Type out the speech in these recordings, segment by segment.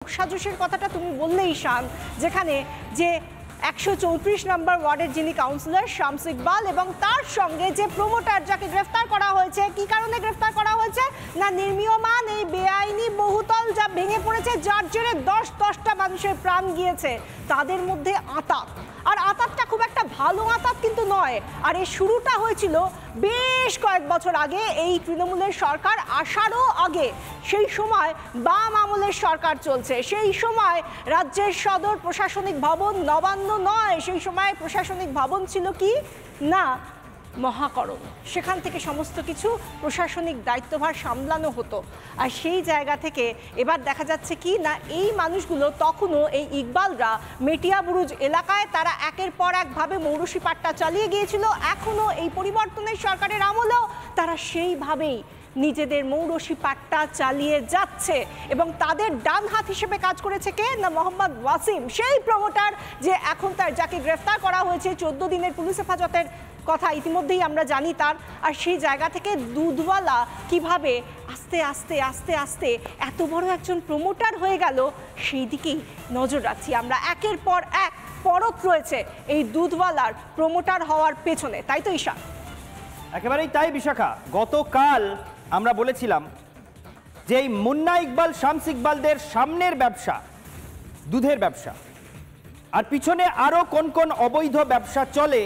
সাজসের কথাটা তুমি বললে ঈশান, যেখানে যে 134 নম্বর ওয়ার্ডের যিনি কাউন্সিলর শামস ইকবাল এবং তার সঙ্গে যে প্রমোটার যাকে গ্রেফতার করা হয়েছে, কি কারণে গ্রেফতার করা হয়েছে না নির্মীয়মান এই বেআইনি বহুতল যা ভেঙে পড়েছে, যার জেরে 10টা মানুষের প্রাণ গিয়েছে, তাদের মধ্যে আঁতাত। আর আঁতাতটা খুব একটা ভালো আঁতাত কিন্তু নয়। আর এই শুরুটা হয়েছিল বেশ কয়েক বছর আগে, এই তৃণমূলের সরকার আসারও আগে। সেই সময় বাম আমলের সরকার চলছে, সেই সময় রাজ্যের সদর প্রশাসনিক ভবন নবান্ন নয়, সেই সময় প্রশাসনিক ভবন ছিল কি না মহাকরণ। সেখান থেকে সমস্ত কিছু প্রশাসনিক দায়িত্বভার সামলানো হতো। আর সেই জায়গা থেকে এবার দেখা যাচ্ছে কি না এই মানুষগুলো তখনও এই ইকবালরা মেটিয়াবুরুজ এলাকায় তারা একের পর একভাবে মৌরসি পাট্টা চালিয়ে গিয়েছিল। এখনও এই পরিবর্তনের সরকারের আমলেও তারা সেইভাবেই নিজেদের মৌরসি পাট্টা চালিয়ে যাচ্ছে এবং তাদের ডান হাত হিসেবে কাজ করেছে কে না মোহাম্মদ ওয়াসিম, সেই প্রমোটার যে এখন তার যাকে গ্রেফতার করা হয়েছে 14 দিনের পুলিশ হেফাজতের কথা ইতিমধ্যেই আমরা জানি তার। আর সেই জায়গা থেকে দুধওয়ালা কিভাবে আস্তে আস্তে আস্তে আস্তে এত বড় একজন প্রমোটার হয়ে গেল, সেই দিকেই নজর রাখছি আমরা। একের পর এক পরত রয়েছে এই দুধওয়ালার প্রমোটার হওয়ার পেছনে, তাই তো ঈশা? একেবারেই তাই বিশাখা। গতকাল আমরা বলেছিলাম যে এই মুন্না ইকবাল শামস ইকবালদের সামনের ব্যবসা দুধের ব্যবসা, আর পিছনে আরো কোন কোন অবৈধ ব্যবসা চলে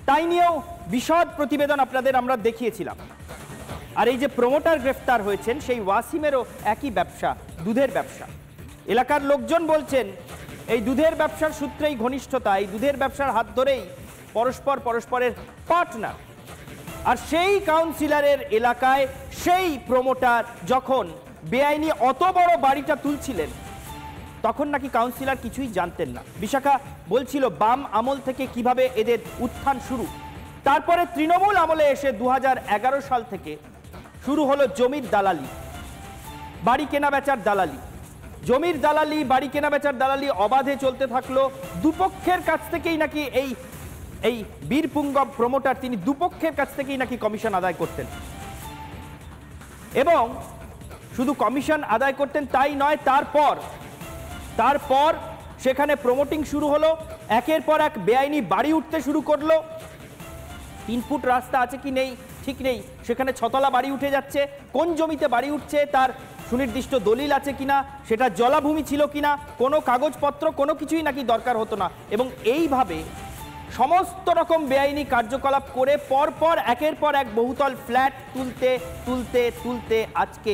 তাই নিয়েও বিশদ প্রতিবেদন আপনাদের আমরা দেখিয়েছিলাম। আর এই যে প্রমোটার গ্রেফতার হয়েছেন সেই ওয়াসিমেরও একই ব্যবসা, দুধের ব্যবসা। এলাকার লোকজন বলছেন এই দুধের ব্যবসার সূত্রেই ঘনিষ্ঠতা, এই দুধের ব্যবসার হাত ধরেই পরস্পরের পার্টনার। আর সেই কাউন্সিলরের এলাকায় সেই প্রমোটার যখন বেআইনি অত বড় বাড়িটা তুলছিলেন তখন নাকি কাউন্সিলর কিছুই জানতেন না। বিশাখা বলছিল বাম আমল থেকে কিভাবে এদের উত্থান শুরু, তারপরে তৃণমূল আমলে এসে 2011 সাল থেকে শুরু হলো জমির দালালি, বাড়ি কেনা বেচার দালালি, জমির দালালি, বাড়ি কেনা বেচার দালালি অবাধে চলতে থাকলো। দুপক্ষের কাছ থেকেই নাকি এই বীরপুঙ্গব প্রমোটার তিনি দুপক্ষের কাছ থেকেই নাকি কমিশন আদায় করতেন, এবং শুধু কমিশন আদায় করতেন তাই নয়, তারপর সেখানে প্রমোটিং শুরু হলো, একের পর এক বেআইনি বাড়ি উঠতে শুরু করলো। 3 ফুট রাস্তা আছে কি নেই ঠিক নেই, সেখানে 6তলা বাড়ি উঠে যাচ্ছে। কোন জমিতে বাড়ি উঠছে তার সুনির্দিষ্ট দলিল আছে কিনা, সেটা জলাভূমি ছিল কিনা, কোনো কাগজপত্র কোনো কিছুই নাকি দরকার হতো না। এবং এইভাবে সমস্ত রকম বেআইনি কার্যকলাপ করে পরপর একের পর এক বহুতল ফ্ল্যাট তুলতে তুলতে তুলতে আজকে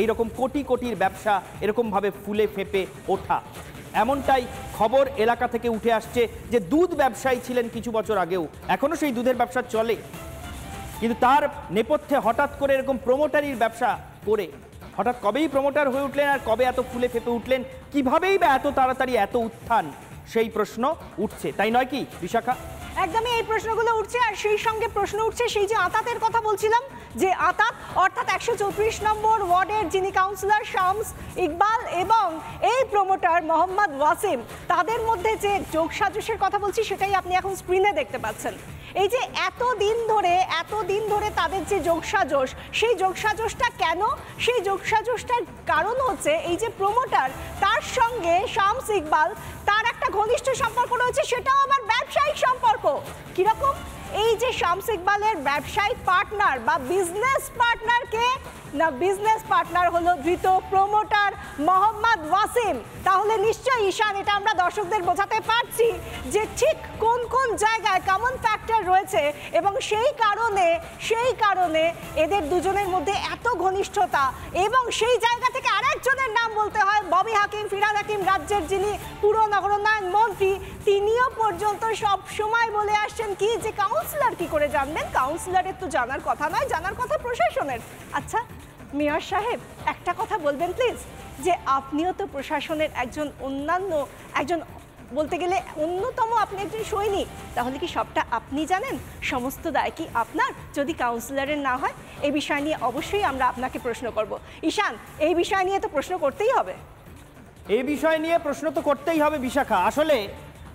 এইরকম কোটি কোটির ব্যবসা এরকমভাবে ফুলে ফেঁপে ওঠা। এমনটাই খবর এলাকা থেকে উঠে আসছে যে দুধ ব্যবসায়ী ছিলেন কিছু বছর আগেও, এখনও সেই দুধের ব্যবসা চলে, কিন্তু তার নেপথ্যে হঠাৎ করে এরকম প্রমোটারির ব্যবসা করে হঠাৎ কবেই প্রমোটার হয়ে উঠলেন আর কবে এত ফুলে ফেঁপে উঠলেন, কিভাবেই বা এত তাড়াতাড়ি এত উত্থান, সেই প্রশ্ন উঠছে, তাই নয় কি বিশাখা? একদমই এই প্রশ্নগুলো উঠছে। আর সেই সঙ্গে প্রশ্ন উঠছে সেই যে আঁতাতের কথা বলছিলাম, যে আঁতাত অর্থাৎ 134 নম্বর ওয়ার্ডের যিনি কাউন্সিলর শামস ইকবাল এবং এই প্রমোটার মোহাম্মদ ওয়াসিম, তাদের মধ্যে যে যোগসাজশের কথা বলছি সেটাই আপনি এখন স্ক্রিনে দেখতে পাচ্ছেন। এই যে এতদিন ধরে তাদের যে যোগসাজশ, সেই যোগসাজশটা কেন? সেই যোগসাজশটার কারণ হচ্ছে এই যে প্রমোটার তার সঙ্গে শামস ইকবাল তার একটা ঘনিষ্ঠ সম্পর্ক রয়েছে, সেটাও আবার ব্যবসায়িক সম্পর্ক। কিরকম? এই যে শামস ইকবালের ব্যবসায়িক পার্টনার বা বিজনেস পার্টনার কে না, বিজনেস পার্টনার হলো ধৃত প্রমোটার মোহাম্মদ ওয়াসিম। তাহলে নিশ্চয়ই ঈশান এটা আমরা দর্শকদের বোঝাতে পারছি যে ঠিক কোন কোন জায়গায় কমন ফ্যাক্টর রয়েছে এবং সেই কারণে এদের দুজনের মধ্যে এত ঘনিষ্ঠতা। এবং সেই জায়গা থেকে আরেকজনের নাম বলতে হয়, ববি হাকিম, ফিরহাদ হাকিম, রাজ্যের যিনি পুর নগরোন্নয়ন মন্ত্রী, তিনিও পর্যন্ত সব সময় বলে আসছেন কি যে কাউন্সিলর কি করে জানবেন, কাউন্সিলরের তো জানার কথা নয়, জানার কথা প্রশাসনের। আচ্ছা মেয়র সাহেব একটা কথা বলবেন প্লিজ, যে আপনিও তো প্রশাসনের একজন বলতে গেলে অন্যতম আপনি একজন সৈনিক, তাহলে কি সবটা আপনি জানেন? সমস্ত দায় কি আপনার যদি কাউন্সিলরের না হয়? এই বিষয় নিয়ে অবশ্যই আমরা আপনাকে প্রশ্ন করব। ঈশান, এই বিষয় নিয়ে তো প্রশ্ন করতেই হবে। এই বিষয় নিয়ে প্রশ্ন তো করতেই হবে বিশাখা। আসলে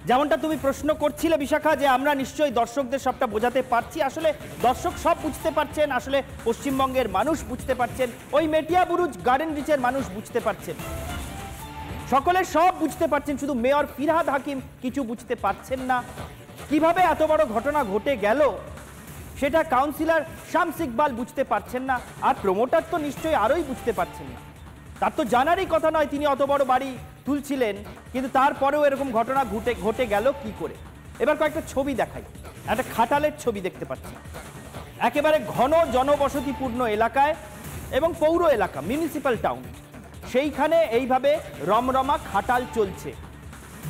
যেমনটা তুমি প্রশ্ন করছিলে বিশাখা, যে আমরা নিশ্চয়ই দর্শকদের সবটা বোঝাতে পারছি, আসলে দর্শক সব বুঝতে পারছেন, আসলে পশ্চিমবঙ্গের মানুষ বুঝতে পারছেন, ওই মেটিয়াবুরুজ গার্ডেন রিচের মানুষ বুঝতে পারছেন। সকলে সব বুঝতে পারছেন, শুধু মেয়র ফিরহাদ হাকিম কিছু বুঝতে পারছেন না। কিভাবে এত বড় ঘটনা ঘটে গেল সেটা কাউন্সিলর শামস ইকবাল বুঝতে পারছেন না, আর প্রমোটার তো নিশ্চয়ই আরোই বুঝতে পারছেন না। তার তো জানারই কথা নয় তিনি অত বড় বাড়ি তুলছিলেন, কিন্তু তারপরেও এরকম ঘটনা ঘটে গেল কি করে। এবার কয়েকটা ছবি দেখাই। একটা খাটালের ছবি দেখতে পাচ্ছি, একেবারে ঘন জনবসতিপূর্ণ এলাকায় এবং পৌর এলাকা, মিউনিসিপ্যাল টাউন, সেইখানে এইভাবে রমরমা খাটাল চলছে।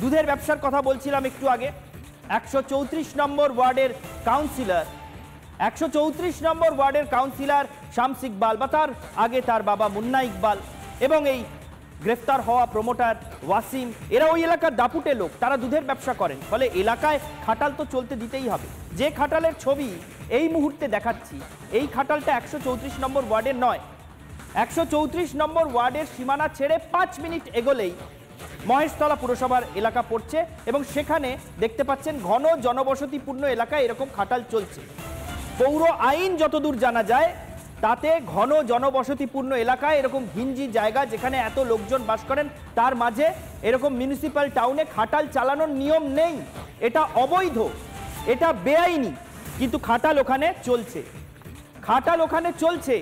দুধের ব্যবসার কথা বলছিলাম একটু আগে। 134 নম্বর ওয়ার্ডের কাউন্সিলর 134 নম্বর ওয়ার্ডের কাউন্সিলর শামস ইকবাল বা তার আগে তার বাবা মুন্না ইকবাল এবং এই গ্রেফতার হওয়া প্রমোটার ওয়াসিম, এরা ওই এলাকার দাপুটে লোক, তারা দুধের ব্যবসা করেন, ফলে এলাকায় খাটাল তো চলতে দিতেই হবে। যে খাটালের ছবি এই মুহূর্তে দেখাচ্ছি, এই খাটালটা 134 নম্বর ওয়ার্ডের নয়। 134 নম্বর ওয়ার্ডের সীমানা ছেড়ে 5 মিনিট এগোলেই মহেশতলা পুরসভার এলাকা পড়ছে এবং সেখানে দেখতে পাচ্ছেন ঘন জনবসতিপূর্ণ এলাকায় এরকম খাটাল চলছে। পৌর আইন যতদূর জানা যায় তাতে ঘন জনবসতিপূর্ণ এলাকায় এরকম ঘিঞ্জি জায়গা যেখানে এত লোকজন বাস করেন তার মাঝে এরকম মিউনিসিপ্যাল টাউনে খাটাল চালানোর নিয়ম নেই, এটা অবৈধ, এটা বেআইনি, কিন্তু খাটাল ওখানে চলছে। খাটাল ওখানে চলছে।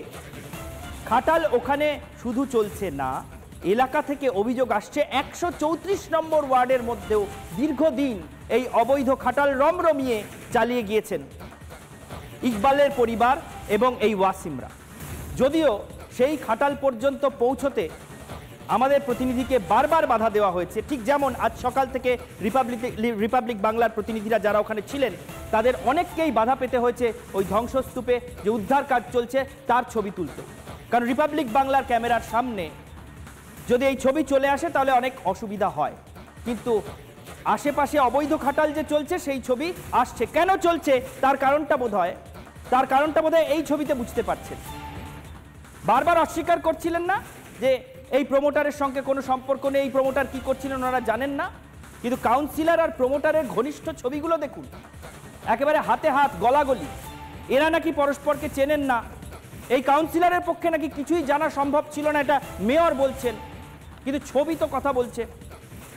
খাটাল ওখানে শুধু চলছে না, এলাকা থেকে অভিযোগ আসছে 134 নম্বর ওয়ার্ডের মধ্যেও দীর্ঘদিন এই অবৈধ খাটাল রমরমিয়ে চালিয়ে গিয়েছেন ইকবালের পরিবার এবং এই ওয়াসিমরা। যদিও সেই খাটাল পর্যন্ত পৌঁছতে আমাদের প্রতিনিধিকে বারবার বাধা দেওয়া হয়েছে, ঠিক যেমন আজ সকাল থেকে রিপাবলিক বাংলার প্রতিনিধিরা যারা ওখানে ছিলেন তাদের অনেককেই বাধা পেতে হয়েছে ওই ধ্বংসস্তূপে যে উদ্ধার কাজ চলছে তার ছবি তুলতে। কারণ রিপাবলিক বাংলার ক্যামেরার সামনে যদি এই ছবি চলে আসে তাহলে অনেক অসুবিধা হয়, কিন্তু আশেপাশে অবৈধ খাটাল যে চলছে সেই ছবি আসছে। কেন চলছে তার কারণটা বোধহয় এই ছবিতে বুঝতে পারছেন। বারবার অস্বীকার করছিলেন না যে এই প্রমোটারের সঙ্গে কোনো সম্পর্ক নেই, এই প্রমোটার কি করছিলেন ওনারা জানেন না, কিন্তু কাউন্সিলর আর প্রমোটারের ঘনিষ্ঠ ছবিগুলো দেখুন, একেবারে হাতে হাত, গলাগলি। এরা নাকি পরস্পরকে চেনেন না, এই কাউন্সিলরের পক্ষে নাকি কিছুই জানা সম্ভব ছিল না, এটা মেয়র বলছেন, কিন্তু ছবি তো কথা বলছে।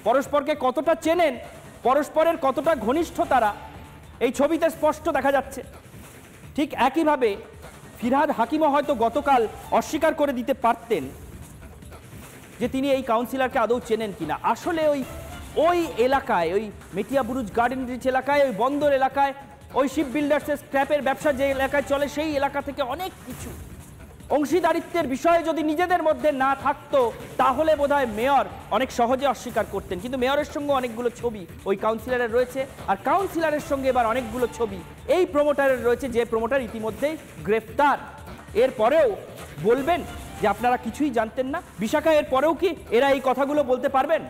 পরস্পরকে কতটা চেনেন, পরস্পরের কতটা ঘনিষ্ঠ তারা এই ছবিতে স্পষ্ট দেখা যাচ্ছে। ঠিক একইভাবে ফিরহাদ হাকিমও হয়তো গতকাল অস্বীকার করে দিতে পারতেন যে তিনি এই কাউন্সিলরকে আদৌ চেনেন কিনা। আসলে ওই এলাকায়, ওই মেটিয়া বুরুজ গার্ডেন রিচ এলাকায়, ওই বন্দর এলাকায়, ওই শিপ বিল্ডার্সের স্ক্র্যাপের ব্যবসা যে এলাকায় চলে সেই এলাকা থেকে অনেক কিছু অংশীদারিত্বের বিষয়ে যদি নিজেদের মধ্যে না থাকতো তাহলে বোধহয় মেয়র অনেক সহজে অস্বীকার করতেন, কিন্তু মেয়রের সঙ্গে অনেকগুলো ছবি ওই কাউন্সিলরের রয়েছে, আর কাউন্সিলরের সঙ্গে এবার অনেকগুলো ছবি এই প্রমোটারের রয়েছে, যে প্রমোটার ইতিমধ্যেই গ্রেফতার। এরপরেও বলবেন যে আপনারা কিছুই জানতেন না? বিশাখা, এরপরেও কি এরা এই কথাগুলো বলতে পারবেন?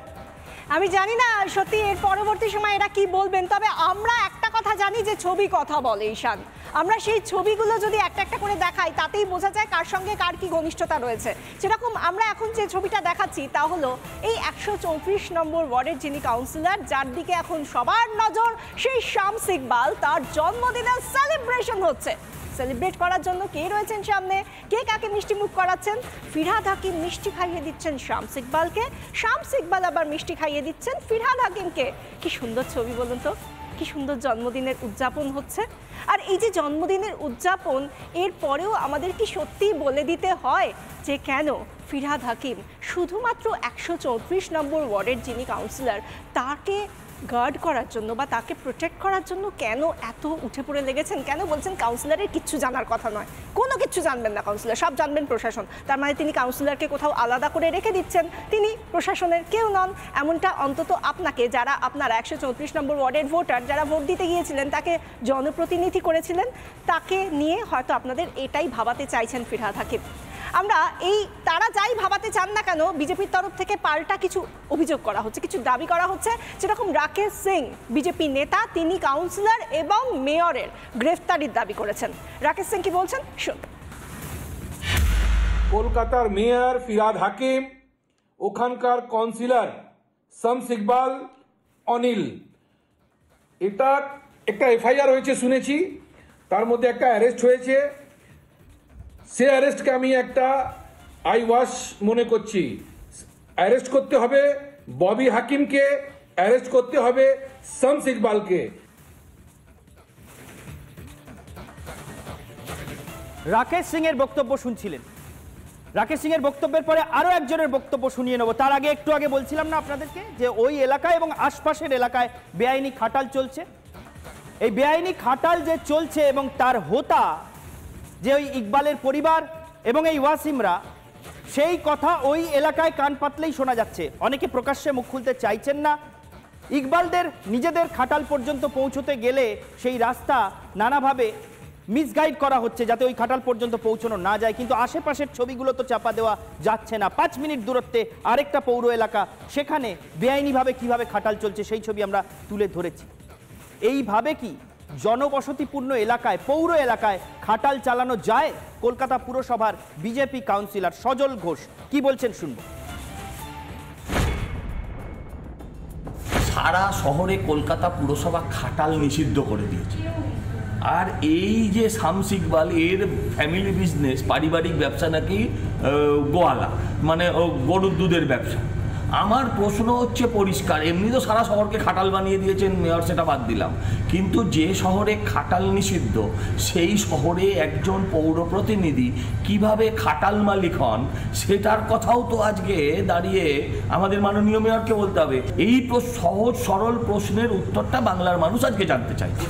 আমি জানি না সত্যি এর পরবর্তী সময় এরা কি বলবেন, তবে আমরা একটা কথা জানি যে ছবি কথা বলে। ঈশান, আমরা সেই ছবিগুলো যদি একটা একটা করে দেখাই তাতেই বোঝা যায় কার সঙ্গে কার কি ঘনিষ্ঠতা রয়েছে। যেরকম আমরা এখন যে ছবিটা দেখাচ্ছি তা হলো এই 134 নম্বর ওয়ার্ডের যিনি কাউন্সিলর, যার দিকে এখন সবার নজর, সেই শামস ইকবাল, তার জন্মদিনের সেলিব্রেশন হচ্ছে। সেলিব্রেট করার জন্য কে রয়েছেন সামনে, কে কাকে মিষ্টি মুখ করাচ্ছেন? ফিরহাদ হাকিম মিষ্টি খাইয়ে দিচ্ছেন শামস ইকবালকে, শামস ইকবাল আবার মিষ্টি খাইয়ে দিচ্ছেন ফিরহাদ হাকিমকে। কি সুন্দর ছবি বলুন তো, কি সুন্দর জন্মদিনের উদযাপন হচ্ছে। আর এই যে জন্মদিনের উদযাপন, এর পরেও আমাদের কি সত্যিই বলে দিতে হয় যে কেন ফিরহাদ হাকিম শুধুমাত্র 134 নম্বর ওয়ার্ডের যিনি কাউন্সিলর তাকে গার্ড করার জন্য বা তাকে প্রোটেক্ট করার জন্য কেন এত উঠে পড়ে লেগেছেন? কেন বলছেন কাউন্সিলরের কিচ্ছু জানার কথা নয়, কোনো কিচ্ছু জানবেন না কাউন্সিলর, সব জানবেন প্রশাসন? তার মানে তিনি কাউন্সিলরকে কোথাও আলাদা করে রেখে দিচ্ছেন, তিনি প্রশাসনের কেউ নন। এমনটা অন্তত আপনাকে, যারা আপনারা 134 নম্বর ওয়ার্ডের ভোটার, যারা ভোট দিতে গিয়েছিলেন, তাকে জনপ্রতিনিধি করেছিলেন, তাকে নিয়ে হয়তো আপনাদের এটাই ভাবাতে চাইছেন ফিরহাদ হাকিম। আমরা তারা যাই ভাবাতে চান না কেন, বিজেপির তরফ থেকে পাল্টা কিছু অভিযোগ করা হচ্ছে, কিছু দাবি করা হচ্ছে। যেরকম রাকেশ সিং, বিজেপি নেতা, তিনি কাউন্সিলর এবং মেয়রের গ্রেফতারির দাবি করেছেন। রাকেশ সিং কি বলছেন শুন। কলকাতার মেয়র ফিরহাদ হাকিম, ওখানকার কাউন্সিলর শামস ইকবাল অনিল, এটা একটা এফআইআর হয়েছে শুনেছি, তার মধ্যে একটা অ্যারেস্ট হয়েছে। সে অ্যারেস্টকে আমি একটা আইওয়াশ মনে করছি। অ্যারেস্ট করতে হবে ববি হাকিমকে অ্যারেস্ট করতে হবে শামস ইকবালকে। রাকেশ সিং এর বক্তব্য শুনছিলেন। রাকেশ সিং এর বক্তব্যের পরে আরো একজনের বক্তব্য শুনিয়ে নেব। তার আগে একটু আগে বলছিলাম না আপনাদেরকে যে ওই এলাকায় এবং আশপাশের এলাকায় বেআইনি খাটাল চলছে। এই বেআইনি খাটাল যে চলছে এবং তার হোতা যে ওই ইকবালের পরিবার এবং এই ওয়াসিমরা, সেই কথা ওই এলাকায় কান পাতলেই শোনা যাচ্ছে। অনেকে প্রকাশ্যে মুখ খুলতে চাইছেন না। ইকবালদের নিজেদের খাটাল পর্যন্ত পৌঁছতে গেলে সেই রাস্তা নানাভাবে মিসগাইড করা হচ্ছে যাতে ওই খাটাল পর্যন্ত পৌঁছানো না যায়, কিন্তু আশেপাশের ছবিগুলো তো চাপা দেওয়া যাচ্ছে না। 5 মিনিট দূরত্বে আরেকটা পৌর এলাকা, সেখানে বেআইনিভাবে কিভাবে খাটাল চলছে সেই ছবি আমরা তুলে ধরেছি। এইভাবে কি জনবসতিপূর্ণ এলাকায়, পৌর এলাকায় খাটাল চালানো যায়? কলকাতা পুরসভার বিজেপি কাউন্সিলর সজল ঘোষ কি বলছেন শুনবো। সারা শহরে কলকাতা পুরসভা খাটাল নিষিদ্ধ করে দিয়েছে। আর এই যে শামস ইকবাল, এর ফ্যামিলি বিজনেস, পারিবারিক ব্যবসা নাকি গোয়ালা, মানে গরুর দুধের ব্যবসা। আমার প্রশ্ন হচ্ছে পরিষ্কার, এমনি তো সারা শহরকে খাটাল বানিয়ে দিয়েছেন মেয়র, সেটা বাদ দিলাম, কিন্তু যে শহরে খাটাল নিষিদ্ধ সেই শহরে একজন পৌর প্রতিনিধি কিভাবে খাটাল মালিক হন সেটার কথাও তো আজকে দাঁড়িয়ে আমাদের মাননীয় মেয়রকে বলতে হবে। এই সহজ সরল প্রশ্নের উত্তরটা বাংলার মানুষ আজকে জানতে চাইছে।